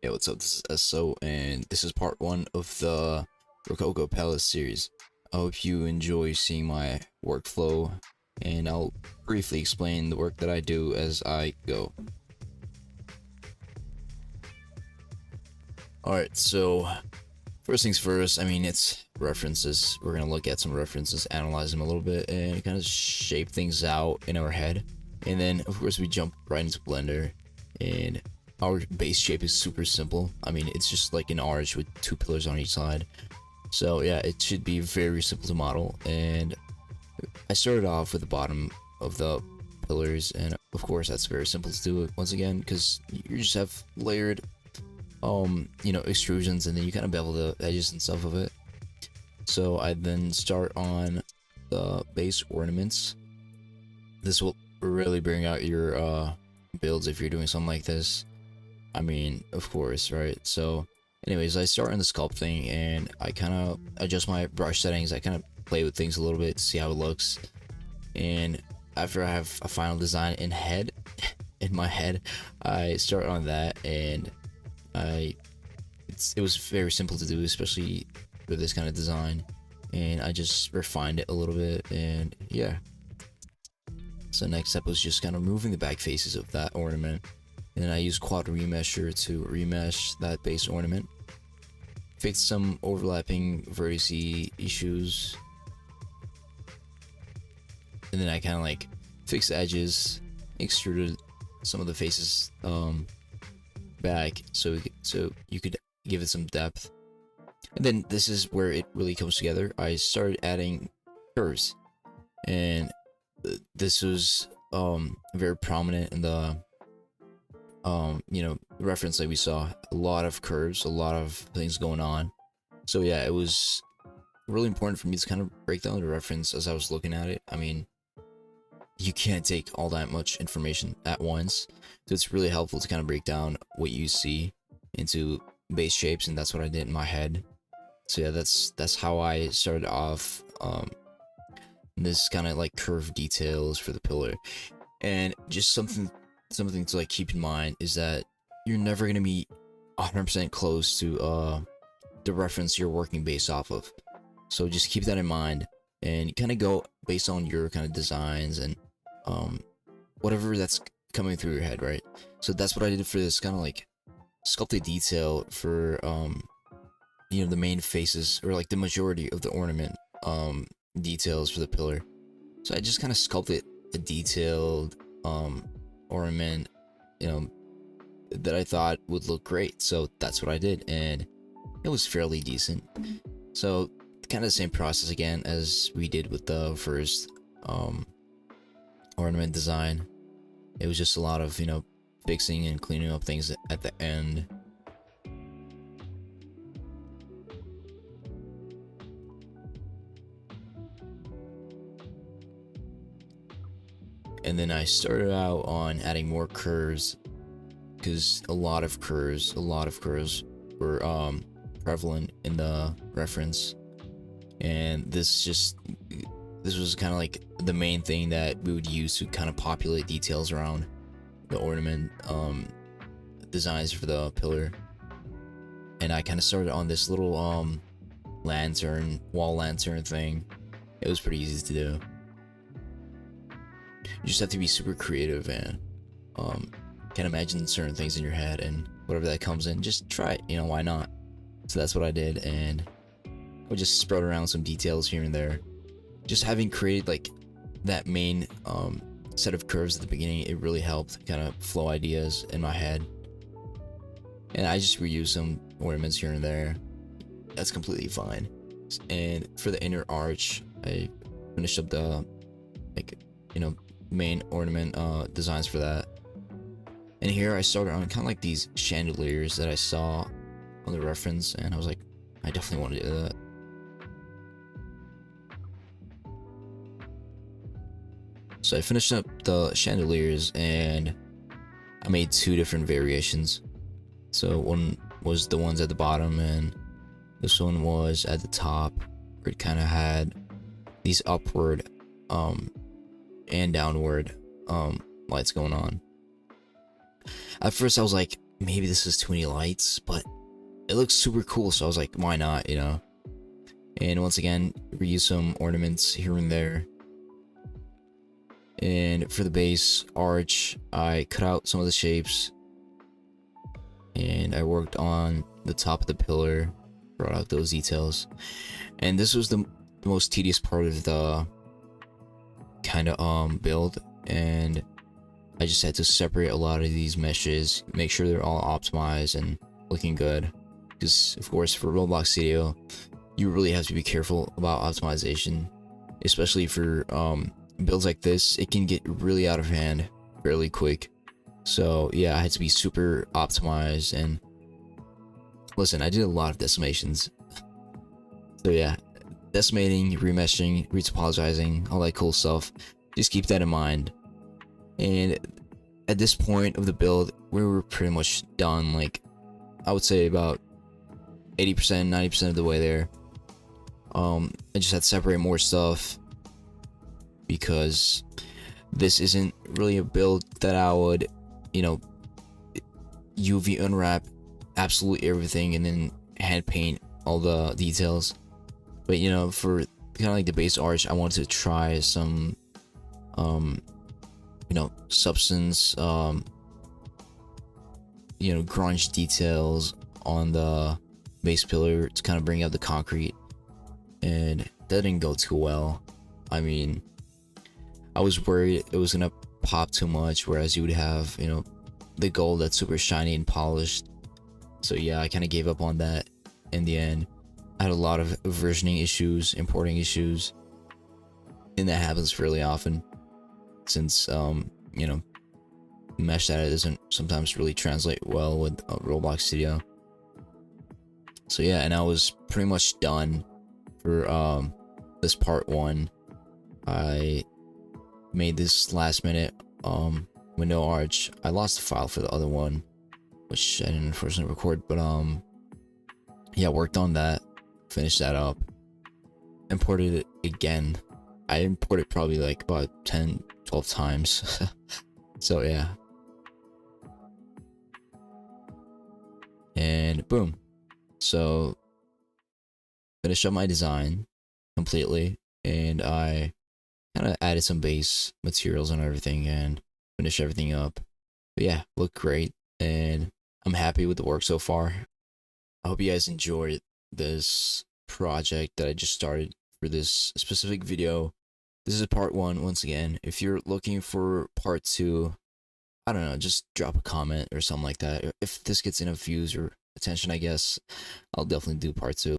Hey, what's up? This is SO, and this is part one of the Rococo Palace series. I hope you enjoy seeing my workflow, and I'll briefly explain the work that I do as I go. Alright, so first things first, it's references. We're gonna look at some references, analyze them a little bit, and kind of shape things out in our head. And then, of course, we jump right into Blender, and our base shape is super simple. It's just like an arch with two pillars on each side. So yeah, it should be very simple to model. And I started off with the bottom of the pillars, and of course that's very simple to do once again because you just have layered extrusions, and then you kind of bevel the edges and stuff of it. So I then start on the base ornaments. This will really bring out your builds if you're doing something like this. Of course, right? So anyways, I start on the sculpting, and I kind of adjust my brush settings. I kind of play with things a little bit to see how it looks. And after I have a final design in my head, I start on that, and it was very simple to do, especially for this kind of design. And I just refined it a little bit, and yeah. So next step was just kind of moving the back faces of that ornament. And then I use quad remesher to remesh that base ornament. Fix some overlapping vertice issues. And then I kind of like fixed edges, extruded some of the faces back so you could give it some depth. And then this is where it really comes together. I started adding curves, and this was very prominent in the reference that we saw. A lot of curves, a lot of things going on. So yeah, it was really important for me to kind of break down the reference as I was looking at it. You can't take all that much information at once, so it's really helpful to kind of break down what you see into base shapes, and that's what I did in my head. So yeah, that's how I started off this kind of like curve details for the pillar. And just something to like keep in mind is that you're never gonna be 100% close to the reference you're working based off of. So just keep that in mind, and kind of go based on your kind of designs and whatever that's coming through your head, right? So that's what I did for this kind of like sculpted detail for the main faces, or like the majority of the ornament details for the pillar. So I just kind of sculpted a detailed ornament, that I thought would look great. So that's what I did, and it was fairly decent. So kind of the same process again as we did with the first ornament design. It was just a lot of fixing and cleaning up things at the end. And then I started out on adding more curves, because a lot of curves were prevalent in the reference. And this was kind of like the main thing that we would use to kind of populate details around the ornament designs for the pillar. And I kind of started on this little wall lantern thing. It was pretty easy to do. You just have to be super creative and can imagine certain things in your head, and whatever that comes in, just try it. Why not? So that's what I did, and I just spread around some details here and there. Just having created like that main set of curves at the beginning, it really helped kind of flow ideas in my head. And I just reused some ornaments here and there. That's completely fine. And for the inner arch, I finished up the main ornament designs for that. And here I started on kind of like these chandeliers that I saw on the reference, and I was like, I definitely want to do that. So I finished up the chandeliers, and I made two different variations. So one was the ones at the bottom, and this one was at the top, where it kind of had these upward and downward lights going on. At first I was like, maybe this is too many lights, but it looks super cool, so I was like, why not, you know? And once again, reuse some ornaments here and there. And for the base arch, I cut out some of the shapes, and I worked on the top of the pillar, brought out those details. And this was the most tedious part of the kind of build, and I just had to separate a lot of these meshes, make sure they're all optimized and looking good. Because of course, for Roblox Studio, you really have to be careful about optimization, especially for builds like this. It can get really out of hand fairly quick. So yeah, I had to be super optimized. And listen, I did a lot of decimations. So yeah, decimating, remeshing, retopologizing, all that cool stuff. Just keep that in mind. And at this point of the build, we were pretty much done. Like, I would say about 80%, 90% of the way there. I just had to separate more stuff because this isn't really a build that I would, you know, UV unwrap absolutely everything and then hand paint all the details. But you know, for kind of like the base arch, I wanted to try some you know, substance, you know, grunge details on the base pillar to kind of bring out the concrete, and that didn't go too well. I mean, I was worried it was gonna pop too much, whereas you would have, you know, the gold that's super shiny and polished. So yeah, I kind of gave up on that in the end. I had a lot of versioning issues, importing issues, and that happens fairly often since you know, mesh data doesn't sometimes really translate well with Roblox Studio. So yeah, and I was pretty much done for this part 1. I made this last minute window arch. I lost the file for the other one, which I didn't unfortunately record, but yeah, worked on that, finished that up, imported it again. I imported probably like about 10-12 times. So yeah, and boom. So finished up my design completely, and I kind of added some base materials and everything and finished everything up. But yeah, looked great, and I'm happy with the work so far. I hope you guys enjoyed this project that I just started for this specific video. This is part 1 once again. If you're looking for part 2, I don't know, just drop a comment or something like that. If this gets enough views or attention, I guess I'll definitely do part 2.